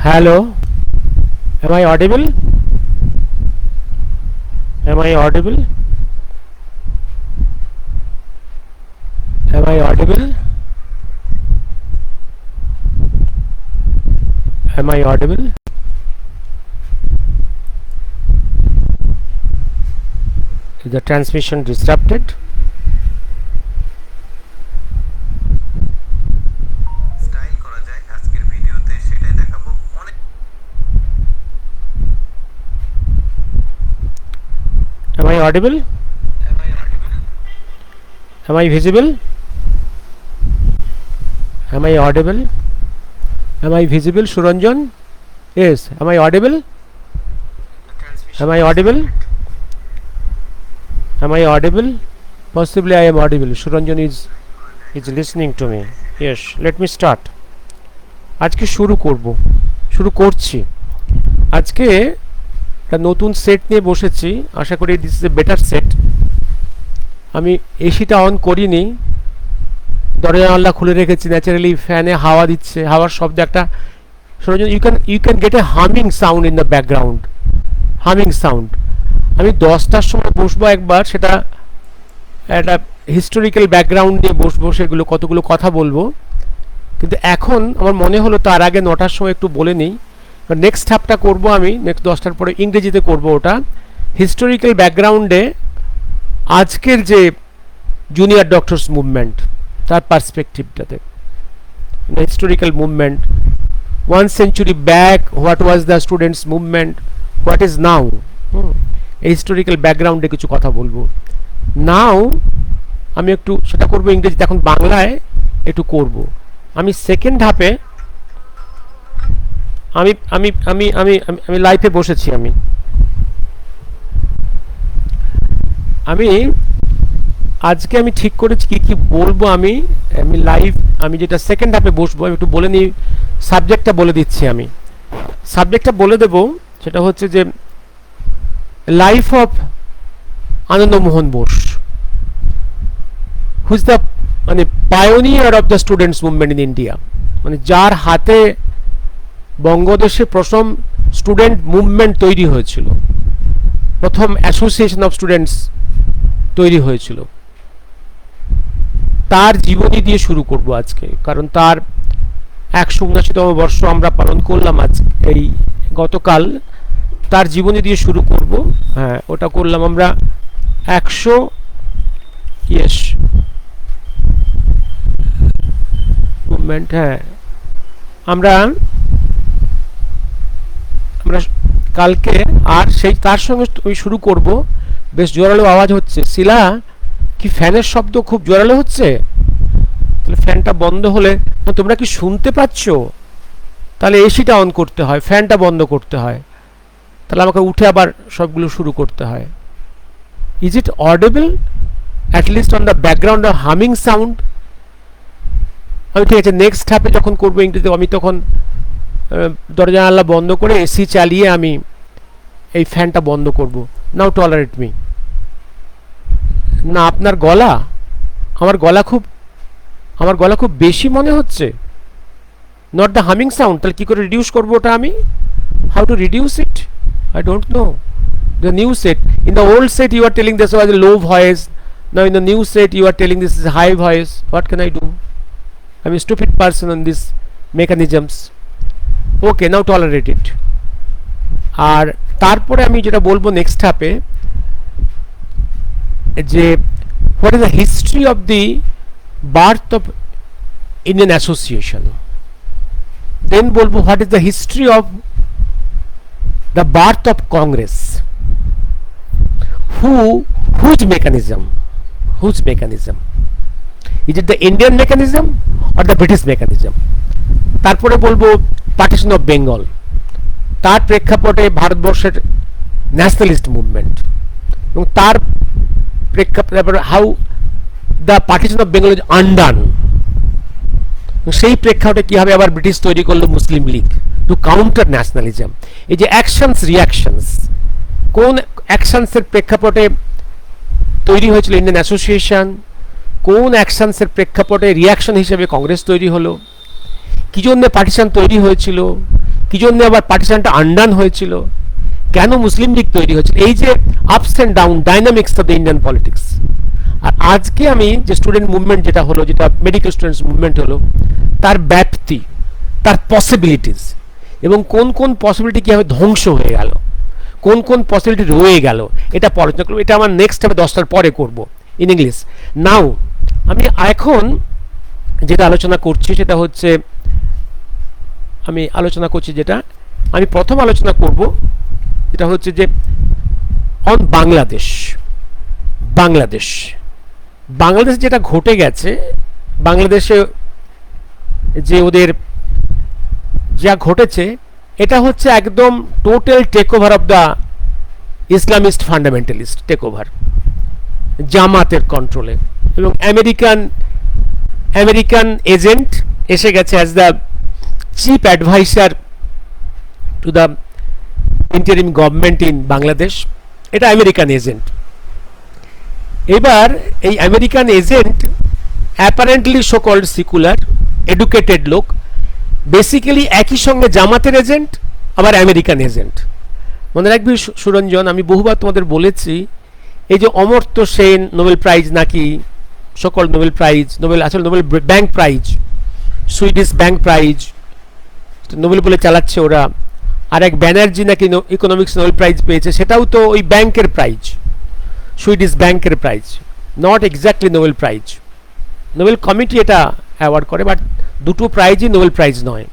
Hello, am I audible? Am I audible? Am I audible? Am I audible? Is the transmission disrupted? Am I audible? Am I visible? Am I audible? Am I visible, Suranjan? Yes. Am I audible? Am I audible? Am I audible? Possibly I am audible. Suranjan is listening to me. Yes. Let me start. আজকে শুরু করছি আজকে একটা নতুন set নিয়ে বসেছি। আশা করি this is a better set. আমি এসিটা অন করিনি, দরজা জানলা খুলে রেখেছি। ন্যাচারালি ফ্যানে হাওয়া দিচ্ছে, হাওয়ার শব্দ একটা you can get a humming sound in the background, humming sound. আমি 10টার সময় বসবো একবার, সেটা একটা হিস্টোরিক্যাল ব্যাকগ্রাউন্ড নিয়ে বসবো, সেগুলো কতগুলো কথা বলবো। কিন্তু এখন আমার মনে হলো তার আগে 9টার সময় একটু বলে নিই। নেক্সট হাফটা করবো আমি, নেক্সট 10টার পরে ইংরেজিতে করবো ওটা। হিস্টোরিক্যাল ব্যাকগ্রাউন্ডে আজকের যে জুনিয়র ডক্টরস মুভমেন্ট তার পার্সপেক্টিভটাতে, historical movement 1 century back, what was the students movement, what is now, এই হিস্টোরিক্যাল ব্যাকগ্রাউন্ডে কিছু কথা বলবো। নাও আমি একটু সেটা করবো ইংরেজিতে, এখন বাংলায় একটু করব। আমি সেকেন্ড হাফে আমি আমি আমি আমি আমি লাইফে বসেছি। আমি আজকে আমি ঠিক করেছি কি কি বলবো। আমি লাইভ, আমি যেটা সেকেন্ড হাফে বসবো, আমি একটু বলে নিই, সাবজেক্টটা বলে দিচ্ছি। আমি সাবজেক্টটা বলে দেব, সেটা হচ্ছে যে life of Anandamohan Bose, who's the মানে pioneer of the students movement in India, মানে যার হাতে বঙ্গদেশে প্রথম স্টুডেন্ট মুভমেন্ট তৈরি হয়েছিল, প্রথম অ্যাসোসিয়েশন অফ স্টুডেন্টস তৈরি হয়েছিল। তার জীবনী দিয়ে শুরু করব আজকে, কারণ তার 179তম বর্ষ আমরা পালন করলাম আজ, এই গতকাল। তার জীবনী দিয়ে শুরু করব। হ্যাঁ, ওটা করলাম আমরা 100 মুভমেন্ট। হ্যাঁ, আমরা কালকে, আর সেই তার সঙ্গে আমি শুরু করব। বেশ জোরালো আওয়াজ হচ্ছে। শিলা, কি ফ্যানের শব্দ খুব জোরালো হচ্ছে? তাহলে ফ্যানটা বন্ধ হলে, তোমরা কি শুনতে পাচ্ছ? তাহলে এসিটা অন করতে হয়, ফ্যানটা বন্ধ করতে হয়, তাহলে আমাকে উঠে আবার সবগুলো শুরু করতে হয়। Is it audible at least on the background of humming sound? আমি ঠিক আছে, নেক্সট হাফে যখন করবো ইংরেজিতে, আমি তখন দরজা জানালা বন্ধ করে এসি চালিয়ে আমি এই ফ্যানটা বন্ধ করব। নাও টলারেট মি। না, আপনার গলা, আমার গলা খুব বেশি মনে হচ্ছে। Not the humming sound. তাহলে কি করে রিডিউস করবো ওটা আমি? How to reduce it? I don't know. The new set, in the old set you are telling this was a low voice. Now in the new set you are telling this is a high voice. What can I do? I'm a stupid person on these mechanisms. Okay, now tolerate it. আর তারপরে আমি যেটা বলবো next হাফে, যে what is the history of the birth of Indian Association. Then বলবো what is the history of the birth of Congress. Whose mechanism? Is it the Indian mechanism or the British mechanism? তারপরে বলবো partition of Bengal, তার প্রেক্ষাপটে ভারতবর্ষের nationalist movement, এবং তার প্রেক্ষাপটে how the partition of Bengal is undone. সেই প্রেক্ষাপটে কিভাবে আবার ব্রিটিশ তৈরি করলো মুসলিম লীগ টু কাউন্টার ন্যাশনালিজম। এই যে অ্যাকশনস রিয়াকশনস, কোন অ্যাকশনসের প্রেক্ষাপটে তৈরি হয়েছিল ইন্ডিয়ান অ্যাসোসিয়েশন, কোন অ্যাকশনসের প্রেক্ষাপটে রিয়াকশন হিসেবে কংগ্রেস তৈরি হলো, কি জন্য পার্টিশন তৈরি হয়েছিল, কি জন্য আবার পার্টিশনটা আন্ডান হয়েছিল, কেন মুসলিম লীগ তৈরি হয়েছিল, এই যে ups and down dynamics of the Indian politics. আর আজকে আমি যে স্টুডেন্ট মুভমেন্ট যেটা হলো, যেটা মেডিকেল স্টুডেন্টস মুভমেন্ট হলো, তার ব্যাপ্তি, তার পসিবিলিটিস, এবং কোন কোন পসিবিলিটি কীভাবে ধ্বংস হয়ে গেল, কোন কোন পসিবিলিটি রয়ে গেল, এটা পড়াশোনা করবো। এটা আমার নেক্সট আমি 10টার পরে করব ইন ইংলিশ। নাও আমি এখন যেটা আলোচনা করছি সেটা হচ্ছে, আমি প্রথম আলোচনা করব যেটা হচ্ছে যে অন বাংলাদেশ। বাংলাদেশ যেটা ঘটে গেছে, বাংলাদেশে যে ওদের যা ঘটেছে, এটা হচ্ছে একদম total take over of the Islamist fundamentalist take over, জামাতের কন্ট্রোলে, এবং আমেরিকান এজেন্ট এসে গেছে as the chief adviser to the interim government in Bangladesh. এটা আমেরিকান এজেন্ট। এবার এই American agent apparently so called secular educated লোক, বেসিক্যালি একই সঙ্গে জামাতের এজেন্ট আবার আমেরিকান এজেন্ট। মনে রাখবি সুরঞ্জন, আমি বহুবার তোমাদের বলেছি, এই যে অমর্ত্য সেন নোবেল প্রাইজ নাকি সকল নোবেল প্রাইজ, আসলে Nobel bank prize, Swedish bank prize Nobel বলে চালাচ্ছে ওরা। আর এক ব্যানার্জি নাকি ইকোনমিক্স নোবেল প্রাইজ পেয়েছে, সেটাও তো ওই ব্যাংকের প্রাইজ, সুইডিশ ব্যাংকের prize, not exactly Nobel prize. Nobel committee এটা অ্যাওয়ার্ড করে, বাট দুটো প্রাইজই নোবেল প্রাইজ নয়।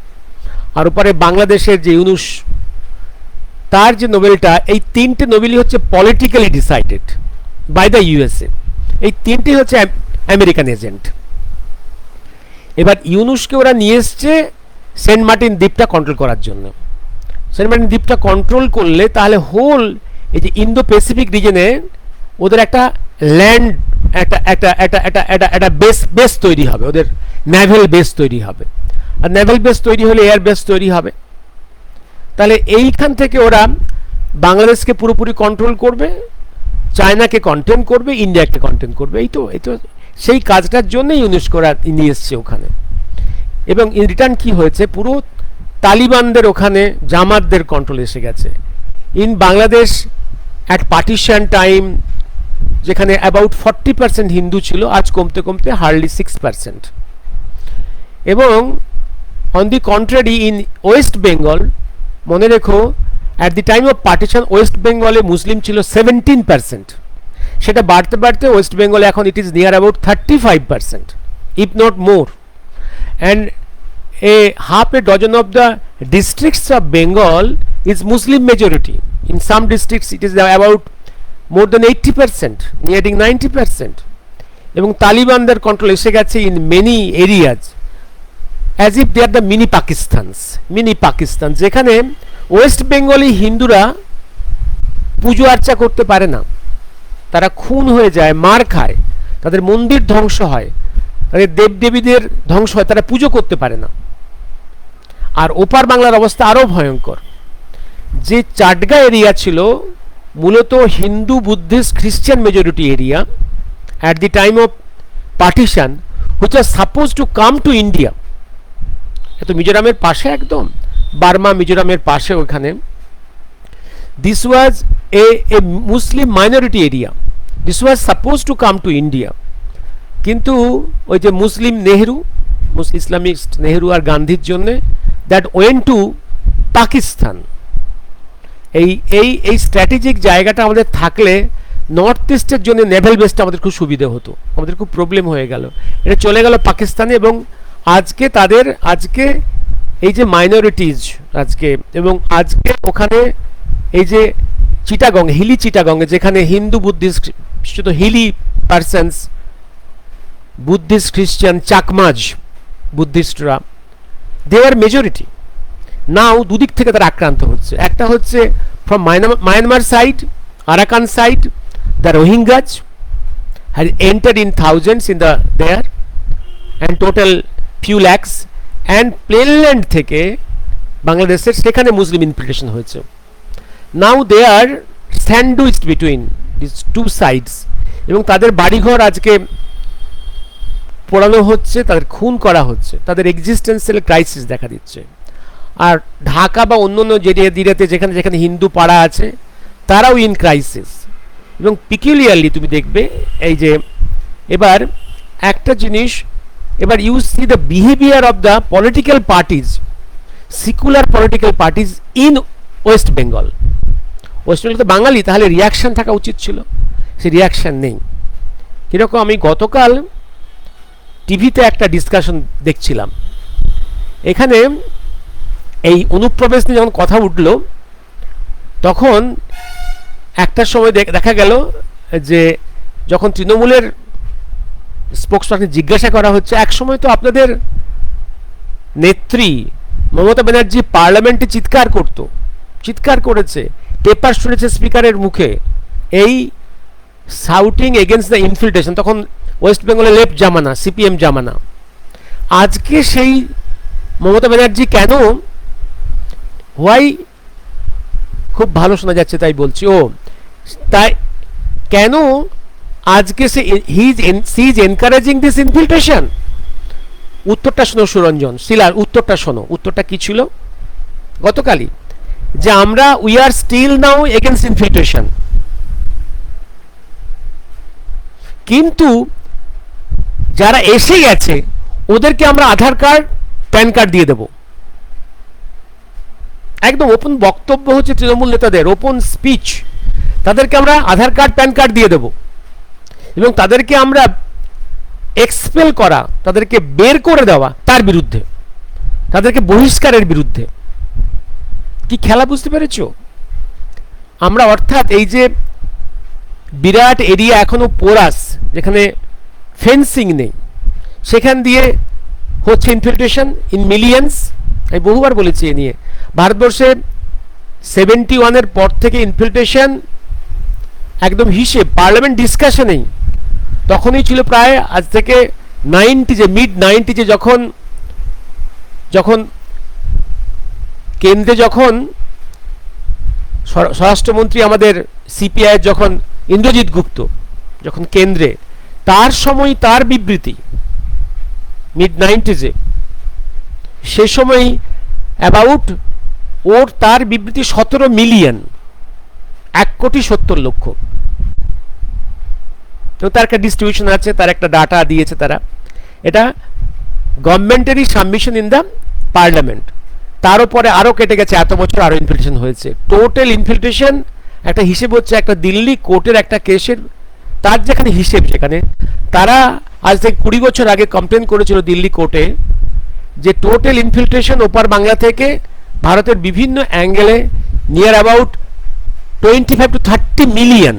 আর উপরে বাংলাদেশের যে ইউনুস, তার যে নোবেলটা, এই তিনটে নোবেলই হচ্ছে politically decided by the USA. এই তিনটি হচ্ছে আমেরিকান এজেন্ট। এবার ইউনুসকে ওরা নিয়ে এসছে সেন্ট মার্টিন দ্বীপটা কন্ট্রোল করার জন্য। সেন্ট মার্টিন দ্বীপটা কন্ট্রোল করলে তাহলে হোল এই যে ইন্দো প্যাসিফিক রিজনে ওদের একটা ল্যান্ড, একটা বেস তৈরি হবে, ওদের নেভাল বেস তৈরি হবে। আর নেভাল বেস তৈরি হলে এয়ার বেস তৈরি হবে। তাহলে এইখান থেকে ওরা বাংলাদেশকে পুরোপুরি কন্ট্রোল করবে, চায়নাকে কন্টেন করবে, ইন্ডিয়াকে কন্টেন করবে। এই তো সেই কাজটার জন্যই ইউনেস্কো নিয়ে এসছে ওখানে। এবং ইন রিটার্ন কি হয়েছে, পুরো তালিবানদের ওখানে জামাতদের কন্ট্রোল এসে গেছে। In Bangladesh at partition time, যেখানে অ্যাবাউট 40% হিন্দু ছিল, আজ কমতে কমতে হার্ডলি 6%। এবং on the contrary in West Bengal, মনে রেখো at the time of partition West বেঙ্গলে মুসলিম ছিল 17%, সেটা বাড়তে বাড়তে ওয়েস্ট বেঙ্গলে এখন it is near about 35%, if not more. And half a dozen of the districts of Bengal is Muslim majority. In some districts it is about more than 80%, nearing 90%. এবং তালিবানদের control এসে গেছে in many areas, as if they are the mini Pakistan, যেখানে west Bengali হিন্দুরা পুজো আর্চা করতে পারে না, তারা খুন হয়ে যায়, মার খায়, তাদের মন্দির ধ্বংস হয়, তাদের দেবদেবীদের ধ্বংস হয়, তারা পুজো করতে পারে না। আর ওপার বাংলার অবস্থা আরও ভয়ঙ্কর। যে চাটগা এরিয়া ছিল মূলত হিন্দু, বুদ্ধিস্ট, খ্রিস্টান majority area at the time of partition, which are suppose to come to India. এত মিজোরামের পাশে, একদম বার্মা মিজোরামের পাশে ওখানে, this was a Muslim minority area, this was suppose to come to India. কিন্তু ওই যে মুসলিম নেহরু, ইসলামিস্ট নেহরু আর গান্ধীর জন্যে দ্যাট ওয়েন্ট টু পাকিস্তান। এই স্ট্র্যাটেজিক জায়গাটা আমাদের থাকলে নর্থ ইস্টের জন্য নেভাল বেসটা আমাদের খুব সুবিধে হতো, আমাদের খুব প্রবলেম হয়ে গেল। এটা চলে গেল পাকিস্তানে, এবং আজকে এই যে মাইনরিটিজ আজকে, এবং আজকে ওখানে এই যে চিটাগং, হিলি চিটাগংয়ে, যেখানে হিন্দু, বুদ্ধিস্ট, শুধু হিলি পার্সনস, বুদ্ধিস্ট, খ্রিস্টান, চাকমাজ বুদ্ধিস্টরা, দে আর মেজরিটি। নাও দুদিক থেকে তারা আক্রান্ত হচ্ছে। একটা হচ্ছে from Myanmar side, Arakan side, the Rohingyas has entered in thousands in the there and total few lakhs. And plainland থেকে বাংলাদেশের সেখানে মুসলিম ইনফিল্ট্রেশন হয়েছে। Now they are sandwiched between this two sides, এবং তাদের বাড়িঘর আজকে পোড়ানো হচ্ছে, তাদের খুন করা হচ্ছে, তাদের এক্সিস্টেন্সিয়াল ক্রাইসিস দেখা দিচ্ছে। আর ঢাকা বা অন্য অন্য এরিয়াতে যেখানে যেখানে হিন্দু পাড়া আছে তারাও ইন ক্রাইসিস। এবং পিকুলিয়ারলি তুমি দেখবে এই যে এবার একটা জিনিস, এবার you see the behaviour of the political parties, secular political parties in West Bengal. West Bengal তো বাঙালি, তাহলে রিয়াকশান থাকা উচিত ছিল, সে রিয়াকশান নেই। কীরকম, আমি গতকাল টিভিতে একটা ডিসকাশন দেখছিলাম, এখানে এই অনুপ্রবেশ নিয়ে যখন কথা উঠল তখন একটা সময় দেখা গেল যে যখন তৃণমূলের স্পোক্সপারসন জিজ্ঞাসা করা হচ্ছে, এক সময় তো আপনাদের নেত্রী মমতা ব্যানার্জি পার্লামেন্টে চিৎকার করেছে, পেপার শুনেছে স্পিকারের মুখে, এই শাউটিং এগেনস্ট দ্য ইনফিল্ট্রেশন, তখন ওয়েস্ট বেঙ্গলে লেফট জামানা, সিপিএম জামানা। আজকে সেই মমতা ব্যানার্জি কেন, হোয়াই, খুব ভালো শোনা যাচ্ছে তাই বলছি, তাই কেন আজকে সে ইজ এনকারেজিং দিস ইনফিল্ট্রেশন? উত্তরটা শোনো সুরঞ্জন, শিলার উত্তরটা শোনো। উত্তরটা কি ছিল গতকালই, যে আমরা we are still now against infiltration, কিন্তু যারা এসে গেছে ওদেরকে আমরা আধার কার্ড প্যান কার্ড দিয়ে দেব। একদম ওপেন বক্তব্য হচ্ছে তৃণমূল নেতাদের, ওপেন স্পিচ, তাদেরকে আমরা আধার কার্ড প্যান কার্ড দিয়ে দেব এবং তাদেরকে আমরা এক্সপেল করা, তাদেরকে বের করে দেওয়া তার বিরুদ্ধে, তাদেরকে বহিষ্কারের বিরুদ্ধে। কি খেলা বুঝতে পেরেছ? আমরা অর্থাৎ এই যে বিরাট এরিয়া এখনো পোরাস, যেখানে ফেন্সিং নেই, সেখান দিয়ে হচ্ছে ইনফিল্ট্রেশন ইন মিলিয়ন্স। আমি বহুবার বলেছি এ নিয়ে, ভারতবর্ষে 71-এর পর থেকে ইনফিল্ট্রেশন একদম হিসেব, পার্লামেন্ট ডিসকাশনেই তখনই ছিল প্রায়, আজ থেকে 90-এ, মিড 90-এ যখন কেন্দ্রে যখন স্বরাষ্ট্রমন্ত্রী আমাদের সিপিআই যখন ইন্দ্রজিৎ গুপ্ত যখন কেন্দ্রে, তার সময় তার বিবৃতি মিড 90-এ, সে সময় অ্যাবাউট তার বিবৃতি 17 মিলিয়ন, 1,70,00,000। তো তার একটা ডিস্ট্রিবিউশন আছে, তার একটা ডাটা দিয়েছে তারা, এটা গভর্নমেন্টেরই সাবমিশন ইন দ্য পার্লামেন্ট। তার উপরে আরও কেটে গেছে, এত বছর আরও ইনফিল্ট্রেশন হয়েছে। টোটাল ইনফিল্ট্রেশন একটা হিসেব হচ্ছে, একটা দিল্লি কোর্টের একটা কেসের তার যেখানে হিসেব, সেখানে তারা আজ থেকে 20 বছর আগে কমপ্লেন করেছিল দিল্লি কোর্টে যে টোটাল ইনফিল্ট্রেশন ওপার বাংলা থেকে ভারতের বিভিন্ন অ্যাঙ্গেলে নিয়ার অ্যাবাউট 25 to 30 মিলিয়ন,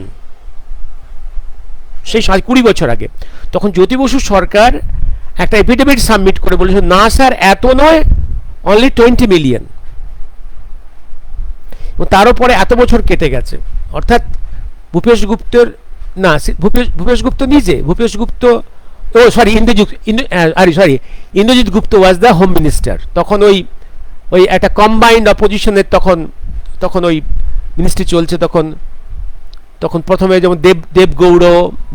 সেই 20 বছর আগে। তখন জ্যোতি বসু সরকার একটা এফিডেভিট সাবমিট করে বলেছিল, না স্যার এত নয়, অনলি 20 মিলিয়ন। তার উপরে এত বছর কেটে গেছে, অর্থাৎ ভূপেশ গুপ্তর না, ভূপেশ গুপ্ত নিজে, ভূপেশ গুপ্ত, ইন্দ্রজিৎ গুপ্ত ওয়াজ দ্য হোম মিনিস্টার। তখন ওই একটা কম্বাইন্ড অপোজিশনের তখন ওই মিনিস্ট্রি চলছে। তখন প্রথমে যেমন দেবগৌড়,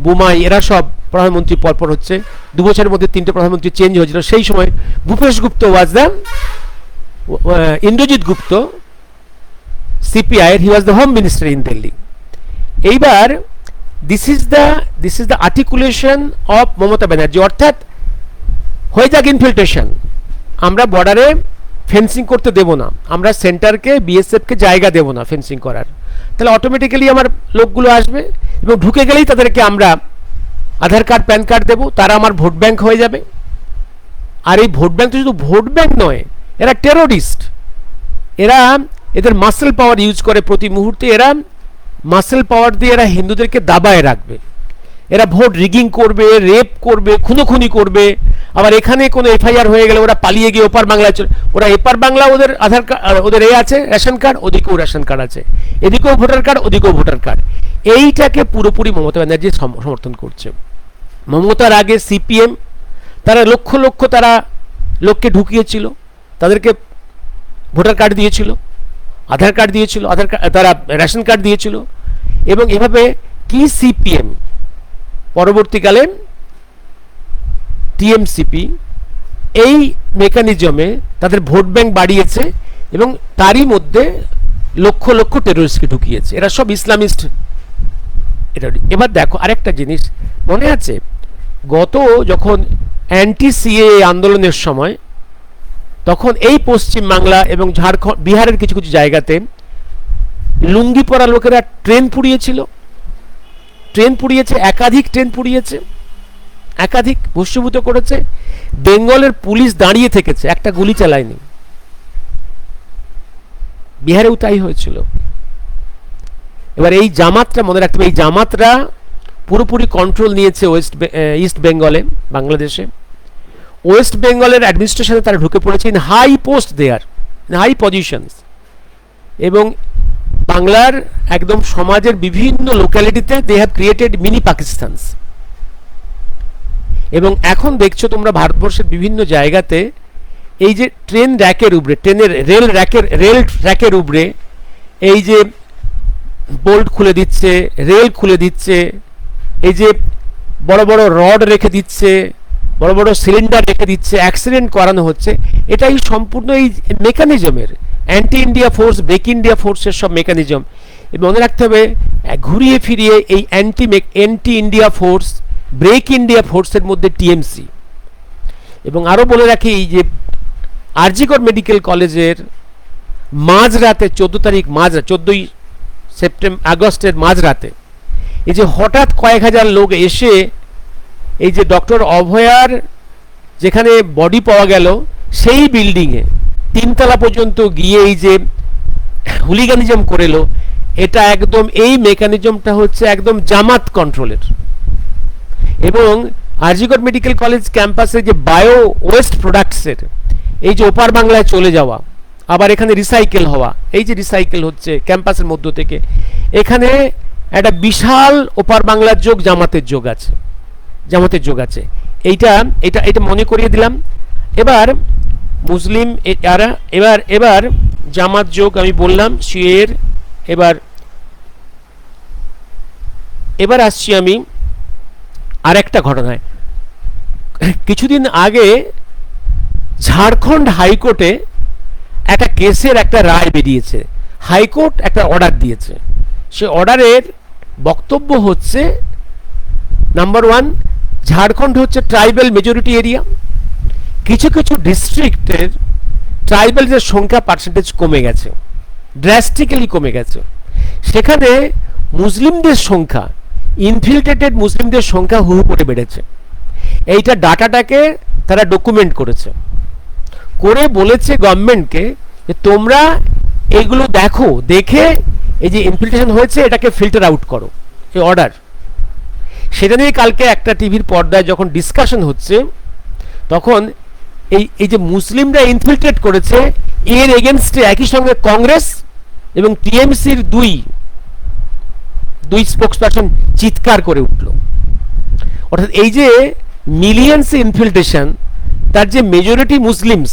বুমাই, এরা সব প্রধানমন্ত্রী পরপর হচ্ছে, 2 বছরের মধ্যে 3টে প্রধানমন্ত্রী চেঞ্জ হয়েছিল। সেই সময় Bhupesh Gupta was the, Indrajit Gupta CPI, he was the home minister in Delhi. এইবার this is the articulation of Mamata Banerjee, অর্থাৎ হয়ে যাক ইনফিল্ট্রেশন, আমরা বর্ডারে ফেন্সিং করতে দেব না, আমরা সেন্টারকে, বিএসএফকে জায়গা দেব না ফেন্সিং করার, তাহলে অটোমেটিক্যালি আমার লোকগুলো আসবে এবং ঢুকে গেলেই তাদেরকে আমরা আধার কার্ড প্যান কার্ড দেবো, তারা আমার ভোট ব্যাংক হয়ে যাবে। আর এই ভোট ব্যাংক তো শুধু ভোট ব্যাংক নয়, এরা টেরোরিস্ট, এদের মাসেল পাওয়ার ইউজ করে প্রতি মুহূর্তে, এরা মাসেল পাওয়ার দিয়ে এরা হিন্দুদেরকে দাবায় রাখবে, এরা ভোট রিগিং করবে, রেপ করবে, খুনোখুনি করবে। আবার এখানে কোনো এফআইআর হয়ে গেলে ওরা পালিয়ে গিয়ে ওপার বাংলায় চলে, ওরা এপার বাংলা ওদের আধার কার্ড, ওদের আছে রেশন কার্ড, ওদিকেও রেশন কার্ড আছে, এদিকেও ভোটার কার্ড, ওদিকেও ভোটার কার্ড। এইটাকে পুরোপুরি মমতা ব্যানার্জি সমর্থন করছে। মমতার আগে সিপিএম তারা লক্ষ লক্ষ তারা লোককে ঢুকিয়েছিল, তাদেরকে ভোটার কার্ড দিয়েছিল, আধার কার্ড দিয়েছিল, তারা রেশন কার্ড দিয়েছিল। এবং এভাবে কি সিপিএম পরবর্তীকালে টিএমসিপি এই মেকানিজমে তাদের ভোট ব্যাংক বাড়িয়েছে এবং তারই মধ্যে লক্ষ লক্ষ টেরোরিস্টকে ঢুকিয়েছে। এরা সব ইসলামিস্ট। এটা এবার দেখো আরেকটা জিনিস মনে আছে, গত যখন অ্যান্টি সিএ আন্দোলনের সময়, তখন এই পশ্চিম বাংলা এবং ঝাড়খণ্ড, বিহারের কিছু কিছু জায়গাতে লুঙ্গি পরা লোকেরা ট্রেন পুড়িয়েছিল, ট্রেন পুড়িয়েছে, একাধিক ট্রেন পুড়িয়েছে, একাধিক ভস্মীভূত করেছে। বেঙ্গলের পুলিশ দাঁড়িয়ে থেকেছে, একটা গুলি চালায়নি। বিহারেও তাই হয়েছিল। এবার এই জামাতটা মনে রাখতে হবে, এই জামাতরা পুরোপুরি কন্ট্রোল নিয়েছে ইস্ট বেঙ্গলে, বাংলাদেশে। ওয়েস্ট বেঙ্গলের অ্যাডমিনিস্ট্রেশনে তারা ঢুকে পড়েছে in high post there, in high positions, এবং বাংলার একদম সমাজের বিভিন্ন লোক্যালিটিতে they have created mini Pakistans. এবং এখন দেখছো তোমরা ভারতবর্ষের বিভিন্ন জায়গাতে এই যে ট্রেন র্যাকের উপরে, ট্রেনের রেল ট্র্যাকের উপরে এই যে বোল্ট খুলে দিচ্ছে, রেল খুলে দিচ্ছে, এই যে বড় বড় রড রেখে দিচ্ছে, বড় বড় সিলিন্ডার রেখে দিচ্ছে, অ্যাক্সিডেন্ট করানো হচ্ছে। এটাই সম্পূর্ণ এই মেকানিজমের, anti India force, break India ফোর্সের সব মেকানিজম। মনে রাখতে হবে ঘুরিয়ে ফিরিয়ে এই anti India force, break India ফোর্সের মধ্যে টিএমসি। এবং আরও বলে রাখি, এই যে আরজিকর মেডিকেল কলেজের মাঝরাতে 14 তারিখ, 14ই আগস্টের মাঝরাতে এই যে হঠাৎ কয়েক হাজার লোক এসে এই যে ডক্টর অভয়ার যেখানে বডি পাওয়া গেল সেই বিল্ডিংয়ে 3 তলা পর্যন্ত গিয়ে এই যে হুলিগানিজম করে এলো, এটা একদম এই মেকানিজমটা হচ্ছে একদম জামাত কন্ট্রোলের। এবং আরজিকর মেডিকেল কলেজ ক্যাম্পাসে যে বায়ো ওয়েস্ট প্রোডাক্টসের এই যে ওপার বাংলায় চলে যাওয়া, আবার এখানে রিসাইকেল হওয়া, এই যে রিসাইকেল হচ্ছে ক্যাম্পাসের মধ্য থেকে, এখানে একটা বিশাল ওপার বাংলার যোগ, জামাতের যোগ আছে, জামাতের যোগ আছে। এইটা এটা এটা মনে করিয়ে দিলাম। এবার মুসলিম এবার জামাত যোগ আমি বললাম শিয়ের। এবার আসছি আমি আর একটা ঘটনায়। কিছুদিন আগে ঝাড়খণ্ড হাইকোর্টে একটা কেসের একটা রায় বেরিয়েছে। হাইকোর্ট একটা অর্ডার দিয়েছে। সে অর্ডারের বক্তব্য হচ্ছে, নাম্বার 1, ঝাড়খণ্ড হচ্ছে ট্রাইবাল মেজরিটি এরিয়া। কিছু কিছু ডিস্ট্রিক্টের ট্রাইবালদের সংখ্যা পার্সেন্টেজ কমে গেছে, ড্রাস্টিক্যালি কমে গেছে। সেখানে মুসলিমদের সংখ্যা, ইনফিল্ট্রেটেড মুসলিমদের সংখ্যা হু হু করে বেড়েছে। এইটা ডাটাটাকে তারা ডকুমেন্ট করেছে, করে বলেছে গভর্নমেন্টকে যে তোমরা এইগুলো দেখো, দেখে এই যে ইনফিল্ট্রেশন হয়েছে এটাকে ফিল্টার আউট করো, এই অর্ডার। সেটা নিয়ে কালকে একটা টিভির পর্দায় যখন ডিসকাশন হচ্ছে, তখন এই যে মুসলিমরা ইনফিল্ট্রেট করেছে এর এগেনস্টে একই সঙ্গে কংগ্রেস এবং টিএমসির দুই স্পোক্সপারসন চিৎকার করে উঠল। অর্থাৎ এই যে মিলিয়ন্স ইনফিল্ট্রেশন, তার যে মেজরিটি মুসলিমস,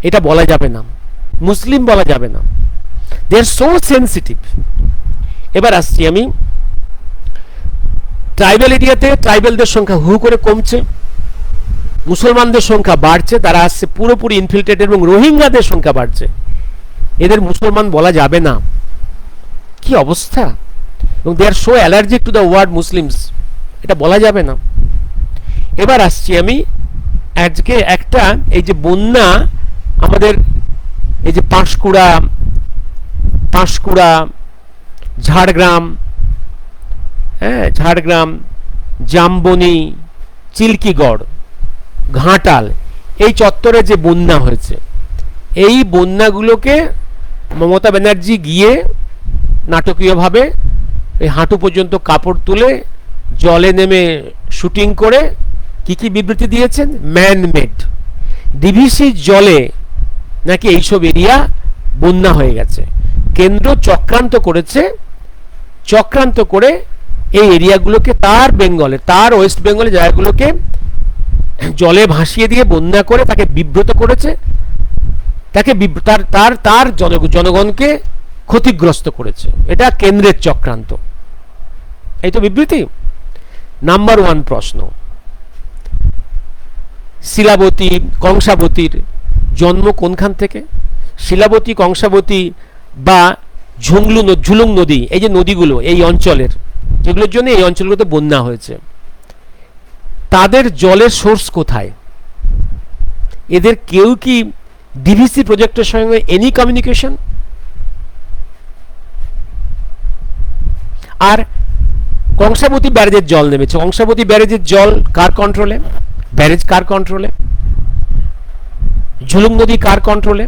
এটা বলা যাবে না, মুসলিম বলা যাবে না, দে আর সো সেন্সিটিভ। এবার আসছি আমি ট্রাইবাল এরিয়াতে। ট্রাইবালদের সংখ্যা হু করে কমছে, মুসলমানদের সংখ্যা বাড়ছে, তারা আসছে পুরোপুরি ইনফিল্ট্রেটেড, এবং রোহিঙ্গাদের সংখ্যা বাড়ছে। এদের মুসলমান বলা যাবে না, কি অবস্থা! এবং they are so allergic to the word Muslims, এটা বলা যাবে না। এবার আসছি আমি আজকে একটা, এই যে বন্যা আমাদের এই যে পাঁশকুড়া, ঝাড়গ্রাম, হ্যাঁ ঝাড়গ্রাম, জামবনি, চিল্কিগড়, ঘাটাল, এই চত্বরে যে বন্যা হয়েছে, এই বন্যাগুলোকে মমতা ব্যানার্জি গিয়ে নাটকীয়ভাবে এই হাঁটু পর্যন্ত কাপড় তুলে জলে নেমে শুটিং করে কি কি বিবৃতি দিয়েছেন? ম্যান মেড, ডিভিসি জলে নাকি এইসব এরিয়া বন্যা হয়ে গেছে। কেন্দ্র চক্রান্ত করে এই এরিয়াগুলোকে, তার ওয়েস্ট বেঙ্গলে জায়গাগুলোকে জলে ভাসিয়ে দিয়ে বন্যা করে তাকে বিব্রত করেছে, তাকে তার জনগণকে ক্ষতিগ্রস্ত করেছে। এটা কেন্দ্রের চক্রান্ত, এই তো বিবৃতি। নাম্বার 1 প্রশ্ন, শিলাবতী, কংসাবতীর জন্ম কোনখান থেকে? শিলাবতী, কংসাবতী বা ঝুলুং নদী, এই যে নদীগুলো এই অঞ্চলের, যেগুলোর জন্য এই অঞ্চলগুলোতে বন্যা হয়েছে, তাদের জলের সোর্স কোথায়? এদের কেউ কি ডিভিসি প্রজেক্টের সঙ্গে এনি কমিউনিকেশন? আর কংসাবতী ব্যারেজের জল নেমেছে, কংসাবতী ব্যারেজের জল কার কন্ট্রোলে? ব্যারেজ কার কন্ট্রোলে? ঝুলুং নদী কার কন্ট্রোলে?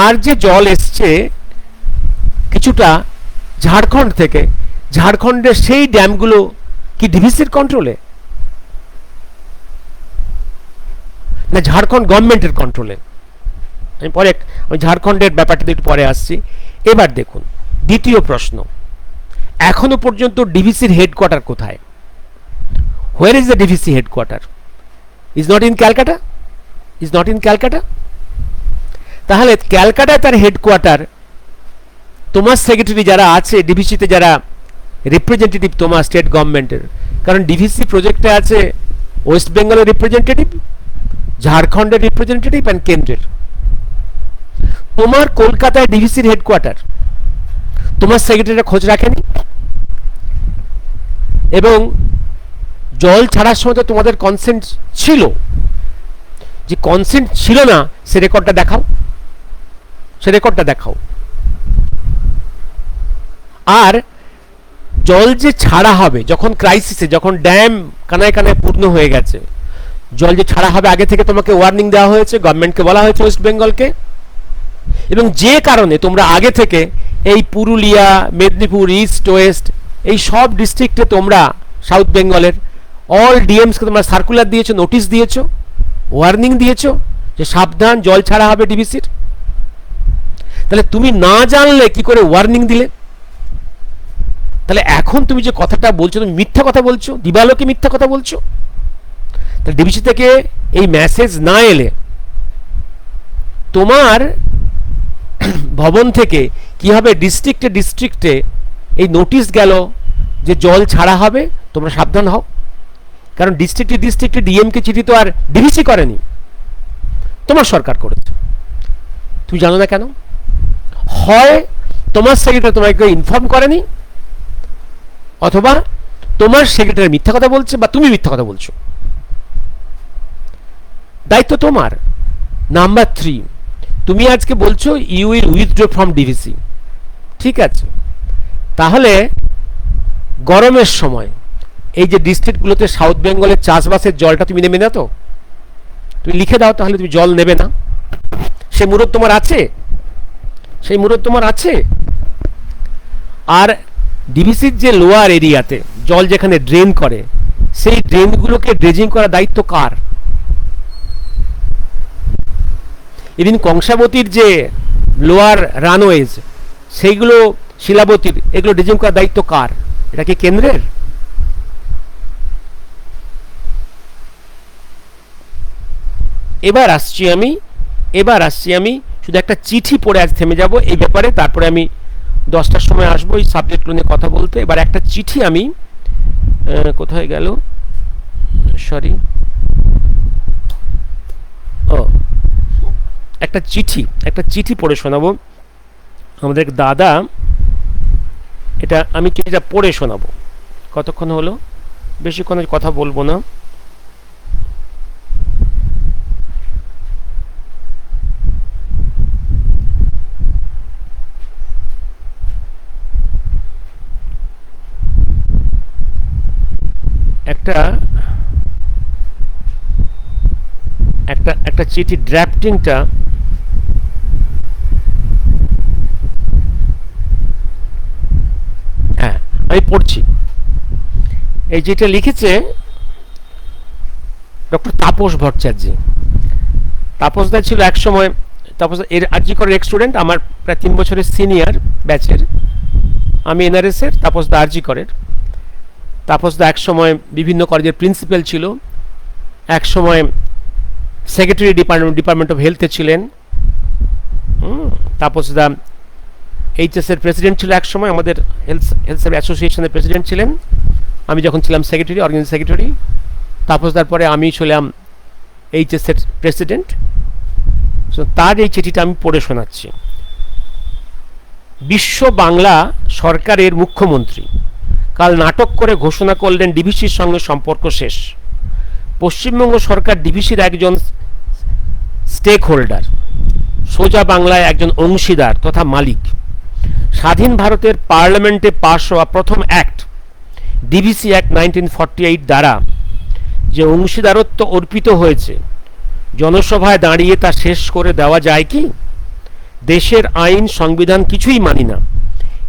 আর যে জল এসছে কিছুটা ঝাড়খণ্ড থেকে, ঝাড়খণ্ডের সেই ড্যামগুলো কি ডিভিসির কন্ট্রোলে, না ঝাড়খণ্ড গভর্নমেন্টের কন্ট্রোলে? আমি ঝাড়খণ্ডের ব্যাপারটা একটু পরে আসছি। এবার দেখুন দ্বিতীয় প্রশ্ন, এখনো পর্যন্ত ডিভিসির হেডকোয়ার্টার কোথায়? Where is the DVC headquarter? Is not in Calcutta? Is not in Calcutta? তাহলে ক্যালকাটায় তার হেডকোয়ার্টার, তোমার সেক্রেটারি যারা আছে ডিভিসিতে, যারা রিপ্রেজেন্টেটিভ তোমার স্টেট গভর্নমেন্টের, কারণ ডিভিসি প্রজেক্টে আছে ওয়েস্ট বেঙ্গলের রিপ্রেজেন্টেটিভ, ঝাড়খণ্ডের রিপ্রেজেন্টেটিভ অ্যান্ড কেন্দ্রের। তোমার কলকাতায় ডিভিসির হেডকোয়ার্টার, তোমার সেক্রেটারিরা খোঁজ রাখেনি? এবং জল ছাড়ার সময় তো তোমাদের কনসেন্ট ছিল, যে কনসেন্ট ছিল না সে রেকর্ডটা দেখাও, সে রেকর্ডটা দেখাও। আর জল যে ছাড়া হবে যখন ক্রাইসিসে, যখন ড্যাম কানায় কানায় পূর্ণ হয়ে গেছে, জল যে ছাড়া হবে আগে থেকে তোমাকে ওয়ার্নিং দেওয়া হয়েছে, গভর্নমেন্টকে বলা হয়েছে ওয়েস্ট বেঙ্গলকে, এবং যে কারণে তোমরা আগে থেকে এই পুরুলিয়া, মেদিনীপুর, ইস্ট ওয়েস্ট এই সব ডিস্ট্রিক্টে তোমরা সাউথ বেঙ্গলের অল ডিএমসকে তোমরা সার্কুলার দিয়েছো, নোটিশ দিয়েছো, ওয়ার্নিং দিয়েছো যে সাবধান জল ছাড়া হবে ডিভিসির। তাহলে তুমি না জানলে কি করে ওয়ার্নিং দিলে? তাহলে এখন তুমি যে কথাটা বলছো তুমি মিথ্যা কথা বলছো, দিবালোকে মিথ্যা কথা বলছো। তাহলে ডিভিসি থেকে এই মেসেজ না এলে তোমার ভবন থেকে কিভাবে ডিস্ট্রিক্টে ডিস্ট্রিক্টে এই নোটিশ গেল যে জল ছাড়া হবে, তোমরা সাবধান হও? কারণ ডিস্ট্রিক্টে ডিস্ট্রিক্টে ডিএমকে চিঠি তো আর ডিভিসি করেনি, তোমার সরকার করেছে। তুমি জানো না কেন? হয় তোমার সেক্রেটারি তোমাকে ইনফর্ম করেনি, অথবা তোমার সেক্রেটারি মিথ্যা কথা বলছে, বা তুমি মিথ্যা কথা বলছো। দায়িত্ব তোমার। নাম্বার 3, তুমি আজকে বলছো you will withdraw from DVC, ঠিক আছে। তাহলে গরমের সময় এই যে ডিস্ট্রিক্টগুলোতে সাউথ বেঙ্গলের চাষবাসের জলটা তুমি নেবে না তো? তুমি লিখে দাও তাহলে তুমি জল নেবে না। সেই মুরত তোমার আছে? সেই মুরত তোমার আছে? আর ডিভিসির যে লোয়ার এরিয়াতে জল যেখানে ড্রেন করে, সেই ড্রেনগুলোকে ড্রেজিং করার দায়িত্ব কার? ইভিন কংসাবতীর যে লোয়ার রানওয়েজ, সেইগুলো শিলাবতীর, এগুলো ড্রেজিং করার দায়িত্ব কার? এটা কি কেন্দ্রের? এবার আসছি আমি শুধু একটা চিঠি পড়ে আজ থেমে যাব এই ব্যাপারে, তারপরে আমি 10টার সময় আসবো এই সাবজেক্টগুলো নিয়ে কথা বলতে। এবার একটা চিঠি আমি, কোথায় গেল, সরি, ও একটা চিঠি পড়ে শোনাবো আমাদের দাদা। এটা আমি চিঠিটা পড়ে শোনাবো। কতক্ষণ হলো? বেশিক্ষণ কথা বলবো না। একটা চিঠি ড্রাফটিংটা হ্যাঁ আমি পড়ছি। এই যেটা লিখেছে ডক্টর তাপস ভট্টাচার্য। তাপসদা ছিল এক সময়, তাপস এর আরজি করের এক স্টুডেন্ট, আমার প্রায় 3 বছরের সিনিয়র ব্যাচের। আমি এনআরএস এর, তাপসদা আরজি করের। তাপসদা এক সময় বিভিন্ন কলেজের প্রিন্সিপাল ছিল, এক সময় সেক্রেটারি ডিপার্টমেন্ট অফ হেলথে ছিলেন। তাপসদা এইচএস এর প্রেসিডেন্ট ছিল এক সময়, আমাদের হেলথ অ্যাসোসিয়েশনের প্রেসিডেন্ট ছিলেন আমি যখন ছিলাম সেক্রেটারি, অর্গানাইজিং সেক্রেটারি। তাপসদার পরে আমি ছিলাম এইচএস এর প্রেসিডেন্ট। তার এই চিঠিটা আমি পড়ে শোনাচ্ছি। বিশ্ব বাংলা সরকারের মুখ্যমন্ত্রী কাল নাটক করে ঘোষণা করলেন ডিভিসির সঙ্গে সম্পর্ক শেষ। পশ্চিমবঙ্গ সরকার ডিভিসির একজন স্টেক হোল্ডার, সোজা বাংলায় একজন অংশীদার তথা মালিক। স্বাধীন ভারতের পার্লামেন্টে পাশ হওয়া প্রথম অ্যাক্ট ডিভিসি অ্যাক্ট 1948 দ্বারা যে অংশীদারত্ব অর্পিত হয়েছে, জনসভায় দাঁড়িয়ে তা শেষ করে দেওয়া যায় কি? দেশের আইন সংবিধান কিছুই মানি না,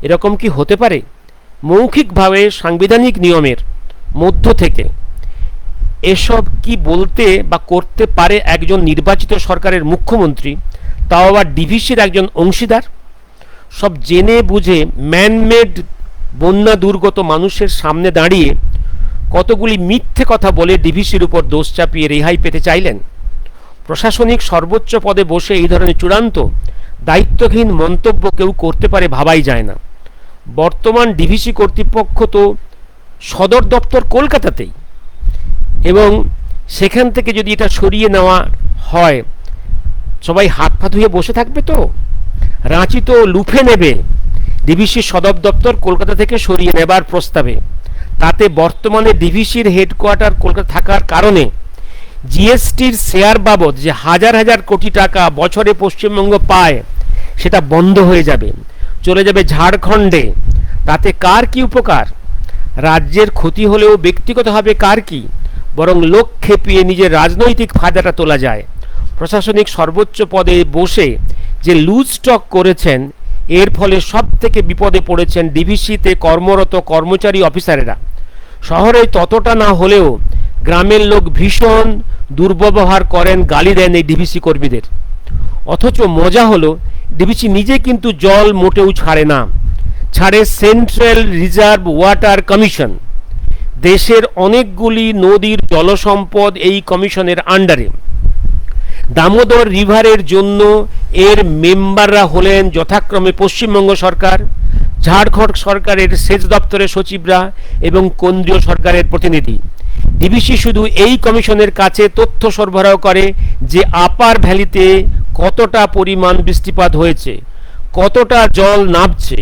এরকম কি হতে পারে? মৌখিকভাবে সাংবিধানিক নিয়মের মধ্য থেকে এসব কি বলতে বা করতে পারে একজন নির্বাচিত সরকারের মুখ্যমন্ত্রী, তাও আবার ডিভিসির একজন অংশীদার? সব জেনে বুঝে ম্যানমেড বন্যা দুর্গত মানুষের সামনে দাঁড়িয়ে কতগুলি মিথ্যে কথা বলে ডিভিসির উপর দোষ চাপিয়ে রেহাই পেতে চাইলেন। প্রশাসনিক সর্বোচ্চ পদে বসে এই ধরনের চূড়ান্ত দায়িত্বহীন মন্তব্য কেউ করতে পারে ভাবাই যায় না। বর্তমান ডিভিসি কর্তৃপক্ষ তো সদর দপ্তর কলকাতাতেই, এবং সেখান থেকে যদি এটা সরিয়ে নেওয়া হয় সবাই হাত পা ধুয়ে বসে থাকবে তো? রাঁচি তো লুফে নেবে ডিভিসির সদর দপ্তর কলকাতা থেকে সরিয়ে নেবার প্রস্তাবে। তাতে বর্তমানে ডিভিসির হেডকোয়ার্টার কলকাতা থাকার কারণে জিএসটির শেয়ার বাবদ যে হাজার হাজার কোটি টাকা বছরে পশ্চিমবঙ্গ পায় সেটা বন্ধ হয়ে যাবে, চলে যাবে ঝাড়খণ্ডে। তাতে কার কি উপকার? রাজ্যের ক্ষতি হলেও ব্যক্তিগতভাবে কার কি? বরং লোক খেপিয়ে নিজের রাজনৈতিক ফায়দাটা তোলা যায়। প্রশাসনিক সর্বোচ্চ পদে বসে যে লুজ স্টক করেছেন, এর ফলে সব থেকে বিপদে পড়েছেন ডিভিসিতে কর্মরত কর্মচারী অফিসারেরা। শহরে ততটা না হলেও গ্রামের লোক ভীষণ দুর্ব্যবহার করেন, গালি দেন এই ডিভিসি কর্মীদের। অথচ মজা হলো ডিভিসি নিজে কিন্তু জল মোটেও ছাড়ে না, ছাড়ে সেন্ট্রাল রিজার্ভ ওয়াটার কমিশন। দেশের অনেকগুলি নদীর জলসম্পদ এই কমিশনের আন্ডারে। দামোদর রিভারের জন্য এর মেম্বাররা হলেন যথাক্রমে পশ্চিমবঙ্গ সরকার, ঝাড়খণ্ড সরকারের সেচ দপ্তরের সচিবরা এবং কেন্দ্রীয় সরকারের প্রতিনিধি। ডিভিসি শুধু এই কমিশনের কাছে তথ্য সরবরাহ করে যে আপার ভ্যালিতে কতটা পরিমাণ বৃষ্টিপাত হয়েছে, কতটা জল নামছে,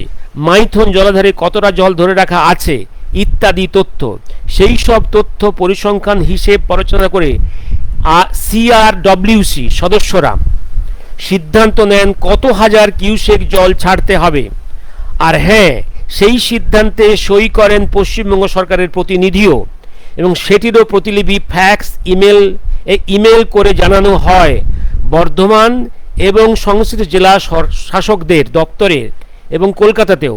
মাইথন জলাধারে কতটা জল ধরে রাখা আছে ইত্যাদি তথ্য। সেই সব তথ্য পরিসংখ্যান হিসেব পরিচালনা করে সিআরডব্লিউসি সদস্যরা সিদ্ধান্ত নেন কত হাজার কিউসেক জল ছাড়তে হবে। আর হ্যাঁ, সেই সিদ্ধান্তে সই করেন পশ্চিমবঙ্গ সরকারের প্রতিনিধিও, এবং সেটিরও প্রতিলিপি ফ্যাক্স ইমেল করে জানানো হয় বর্ধমান এবং সংশ্লিষ্ট জেলা শাসকদের দপ্তরে এবং কলকাতাতেও।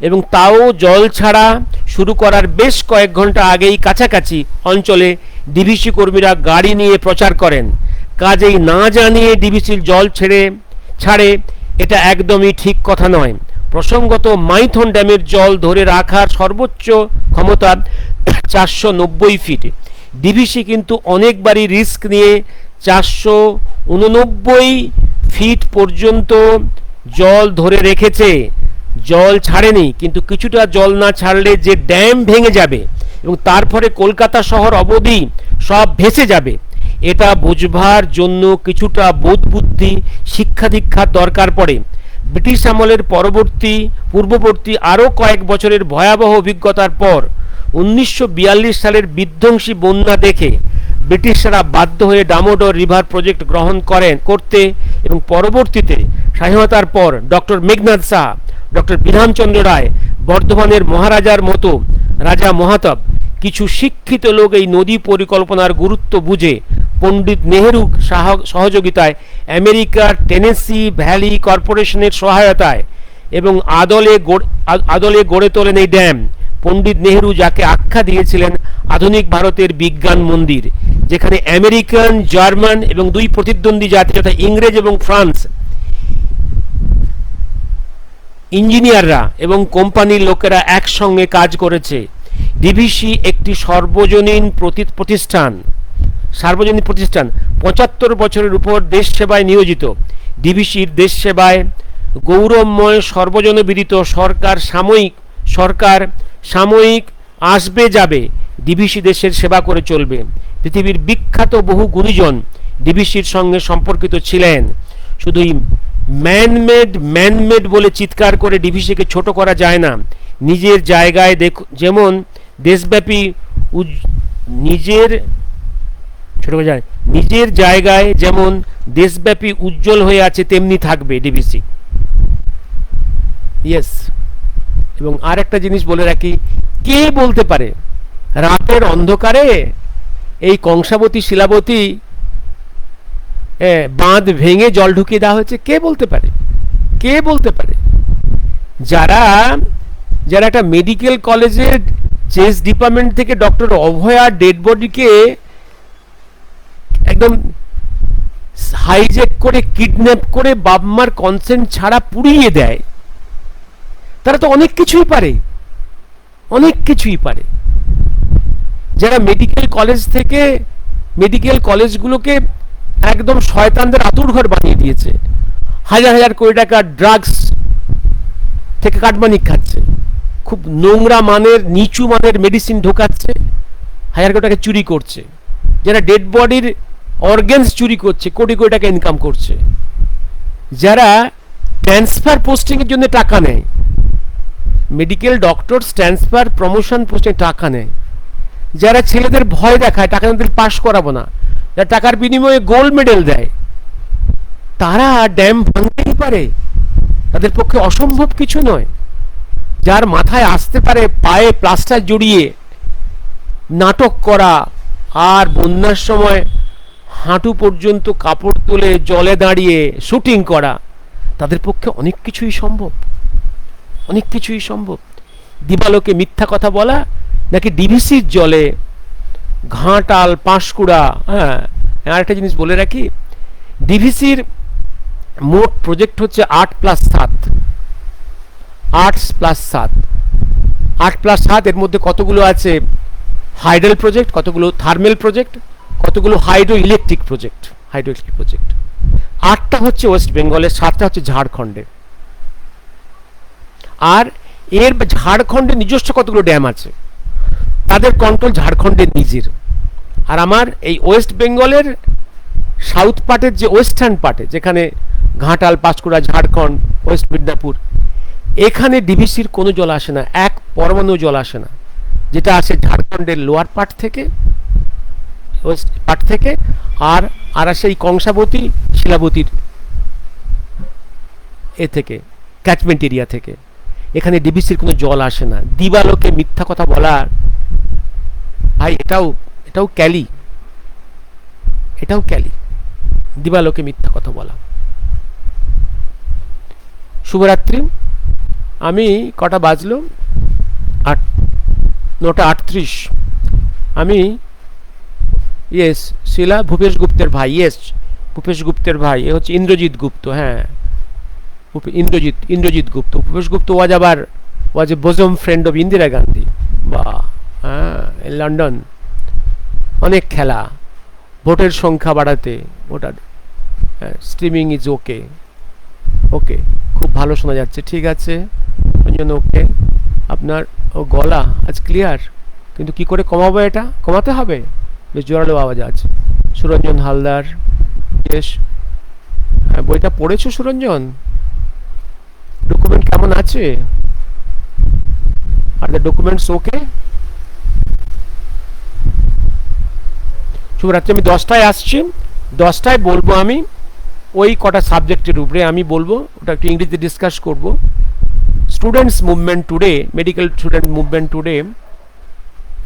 এবং তাও জল ছাড়া শুরু করার বেশ কয়েক ঘন্টা আগেই কাছাকাছি অঞ্চলে ডিভিসি কর্মীরা গাড়ি নিয়ে প্রচার করেন। কাজেই না জানিয়ে ডিভিসির জল ছাড়ে এটা একদমই ঠিক কথা নয়। প্রসঙ্গত মাইথন ড্যামের জল ধরে রাখার সর্বোচ্চ ক্ষমতা 490 ফিট। ডিভিসি কিন্তু অনেকবারই রিস্ক নিয়ে 489 ফিট পর্যন্ত জল ধরে রেখেছে, জল ছাড়েনি। কিন্তু কিছুটা জল না ছাড়লে যে ড্যাম ভেঙে যাবে এবং তারপরে কলকাতা শহর অবধি সব ভেসে যাবে, এটা বুঝবার জন্য কিছুটা বোধ বুদ্ধি শিক্ষা দীক্ষার দরকার পড়ে। ব্রিটিশ আমলের পূর্ববর্তী আরও কয়েক বছরের ভয়াবহ অভিজ্ঞতার পর 1942 সালের বিধ্বংসী বন্যা দেখে ব্রিটিশরা বাধ্য হয়ে দামোদর রিভার প্রজেক্ট গ্রহণ করতে এবং পরবর্তীতে স্বাধীনতার পর ডক্টর মেঘনাদ শাহ, ডক্টর বিধানচন্দ্র রায়, বর্ধমানের মহারাজার মতো রাজা মহাতব কিছু শিক্ষিত লোক এই নদী পরিকল্পনার গুরুত্ব বুঝে পণ্ডিত নেহেরু সহযোগিতায়, আমেরিকার টেনেসি ভ্যালি কর্পোরেশনের সহায়তায় এবং আদলে গড়ে তোলেন এই ড্যাম। পণ্ডিত নেহেরু যাকে আখ্যা দিয়েছিলেন আধুনিক ভারতের বিজ্ঞান মন্দির, যেখানে আমেরিকান, জার্মান এবং দুই প্রতিদ্বন্দ্বী জাতি যথা ইংরেজ এবং ফ্রান্স ইঞ্জিনিয়াররা এবং কোম্পানির লোকেরা একসঙ্গে কাজ করেছে। ডিভিসি একটি সার্বজনীন প্রতিষ্ঠান। ৭৫ বছরের উপর দেশ সেবায় নিয়োজিত। ডিভিসির দেশ সেবায় গৌরবময় সর্বজনবিদিত সরকার সাময়িক আসবে যাবে, ডিভিসি দেশের সেবা করে চলবে। পৃথিবীর বিখ্যাত বহু গুণীজন ডিভিসির সঙ্গে সম্পর্কিত ছিলেন। শুধুই ম্যানমেড বলে চিৎকার করে ডিভিসিকে ছোট করা যায় না। নিজের জায়গায় যেমন দেশব্যাপী নিজের ছোট করা যায়, নিজের জায়গায় যেমন দেশব্যাপী উজ্জ্বল হয়ে আছে তেমনি থাকবে ডিভিসি। ইয়েস। এবং আর একটা জিনিস বলে রাখি, কে বলতে পারে রাতের অন্ধকারে এই কংসাবতী শিলাবতী বাঁধ ভেঙে জল ঢুকিয়ে দেওয়া হয়েছে? কে বলতে পারে? কে বলতে পারে? যারা যারা একটা মেডিকেল কলেজের চেস্ট ডিপার্টমেন্ট থেকে ডক্টর অভয়ার ডেড বডিকে একদম হাইজ্যাক করে কিডন্যাপ করে বাপ-মার কনসেন্ট ছাড়া পুড়িয়ে দেয়, তারা তো অনেক কিছুই পারে, অনেক কিছুই পারে। যারা মেডিকেল কলেজ থেকে মেডিকেল কলেজগুলোকে একদম শয়তানদের আতুরঘর বানিয়ে দিয়েছে, হাজার হাজার কোটি টাকা ড্রাগস থেকে কাটমানি খাচ্ছে, খুব নোংরা মানের নিচু মানের মেডিসিন ঢোকাচ্ছে, হাজার কোটি টাকা চুরি করছে, যারা ডেড বডির অর্গানস চুরি করছে, কোটি কোটি টাকা ইনকাম করছে, যারা ট্রান্সফার পোস্টিংয়ের জন্য টাকা নেয়, মেডিকেল ডক্টরস ট্রান্সফার প্রমোশন পোস্টে টাকা নেয়, যারা ছেলেদের ভয় দেখায় টাকা দিলে পাশ করাবো না, যারা টাকার বিনিময়ে গোল্ড মেডেল দেয়, তারা ড্যাম ভাঙতেই পারে, তাদের পক্ষে অসম্ভব কিছু নয়। যার মাথায় আসতে পারে পায়ে প্লাস্টার জড়িয়ে নাটক করা আর বন্যার সময় হাঁটু পর্যন্ত কাপড় তুলে জলে দাঁড়িয়ে শুটিং করা, তাদের পক্ষে অনেক কিছুই সম্ভব, অনেক কিছুই সম্ভব। দিবালোকে মিথ্যা কথা বলা নাকি ডিভিসির জলে ঘাটাল পাঁশকুড়া। হ্যাঁ, আর একটা জিনিস বলে রাখি, ডিভিসির মোট প্রজেক্ট হচ্ছে 8+7, 8+7, 8+7। এর মধ্যে কতগুলো আছে হাইড্রাল প্রজেক্ট, কতগুলো থার্মেল প্রজেক্ট, কতগুলো হাইড্রো ইলেকট্রিক প্রজেক্ট। 8টা হচ্ছে ওয়েস্ট বেঙ্গলের, 7টা হচ্ছে ঝাড়খণ্ডের। আর এর ঝাড়খণ্ডের নিজস্ব কতগুলো ড্যাম আছে, তাদের কন্ট্রোল ঝাড়খণ্ডের নিজের। আর আমার এই ওয়েস্ট বেঙ্গলের সাউথ পার্টের যে ওয়েস্টার্ন পার্টে, যেখানে ঘাটাল পাঁশকুড়া ঝাড়খণ্ড ওয়েস্ট মিদনাপুর, এখানে ডিভিসির কোনো জল আসে না, এক পরমাণু জল আসে না। যেটা আসে ঝাড়খণ্ডের লোয়ার পার্ট থেকে, ওয়েস্ট পার্ট থেকে, আর আসে এই কংসাবতী শিলাবতীর এ থেকে, ক্যাচমেন্ট এরিয়া থেকে। এখানে ডিভিসির কোনো জল আসে না। দিবালোকে মিথ্যা কথা বলা ভাই, এটাও ক্যালি, এটাও ক্যালি, দিবালোকে মিথ্যা কথা বলা। শুভরাত্রি। আমি কটা বাজলো, 9:38। আমি ইয়েস শিলা ভূপেশ গুপ্তের ভাই, ইয়েস ভূপেশ গুপ্তের ভাই, এ হচ্ছে ইন্দ্রজিৎ গুপ্ত। হ্যাঁ, ইন্দ্রজিৎ গুপ্ত। ভূপেশ গুপ্ত ওয়াজ এ বোজম ফ্রেন্ড অফ ইন্দিরা গান্ধী। বা হ্যাঁ, লন্ডন অনেক খেলা, ভোটের সংখ্যা বাড়াতে, ভোটার স্ট্রিমিং ইজ ওকে, ওকে, খুব ভালো শোনা যাচ্ছে, ঠিক আছে, ওই জন্য ওকে। আপনার গলা আজ ক্লিয়ার, কিন্তু কি করে কমাবো, এটা কমাতে হবে, বেশ জোরালো আওয়াজ আছে। সুরঞ্জন হালদার, বেশ। হ্যাঁ, বইটা পড়েছো সুরঞ্জন? ডকুমেন্ট কেমন আছে? আর দ্য ডকুমেন্টস ওকে? শুভরাত্রি। আমি 10টায় আসছি, 10টায় বলবো আমি ওই কটা সাবজেক্টের উপরে আমি বলবো, ওটা একটু ইংরেজিতে ডিসকাস করবো। Students movement today, medical student movement today,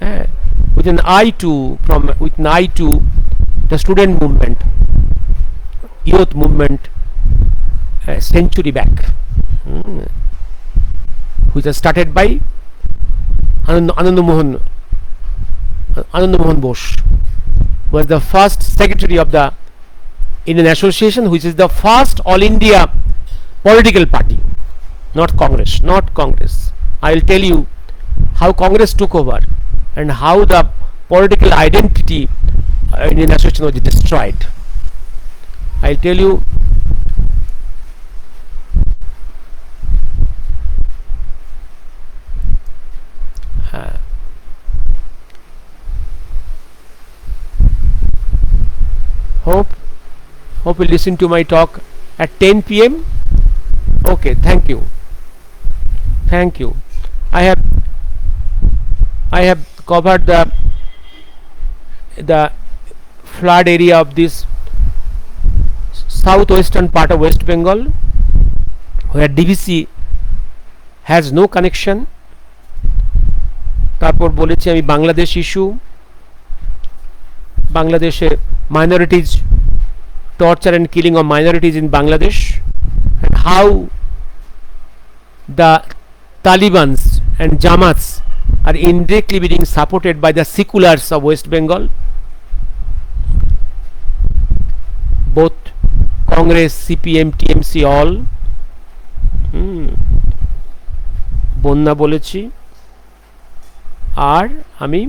হ্যাঁ, with an eye to the student movement, youth movement, century back, which was started by Anand Mohan Bose, was the first secretary of the Indian Association, which is the first all India political party, not Congress. I will tell you how Congress took over and how the political identity Indian Association was destroyed. I'll tell you hope you listen to my talk at 10 p.m. Okay, thank you. Thank you. I have covered the flood area of this southwestern part of West Bengal, where DVC has no connection. তারপর বলেছি আমি Bangladesh issue, বাংলাদেশে minorities, torture and killing of minorities in Bangladesh, and how the Talibans and Jamats are indirectly being supported by the seculars of West Bengal, both Congress, CPM, TMC, all. বন্যা বলেছি, আর আমি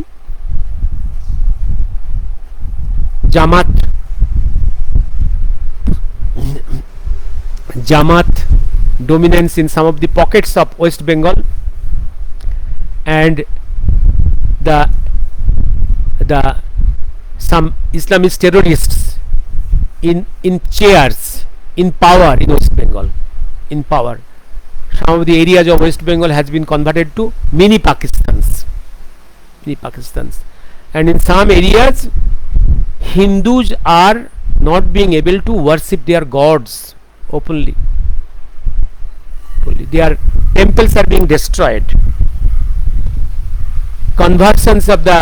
জামাত dominance in some of the pockets of West Bengal, and the some Islamist terrorists in chairs, in power in West Bengal, in power. Some of the areas of West Bengal has been converted to mini Pakistans, and in some areas Hindus are not being able to worship their gods openly. Their temples are being destroyed. Conversions of the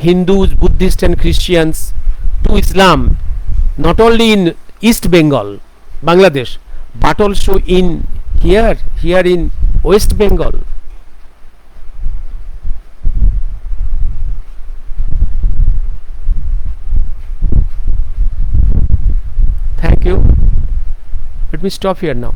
Hindus, Buddhists and Christians to Islam, not only in East Bengal, Bangladesh, but also in here in West Bengal. Thank you. Let me stop here now.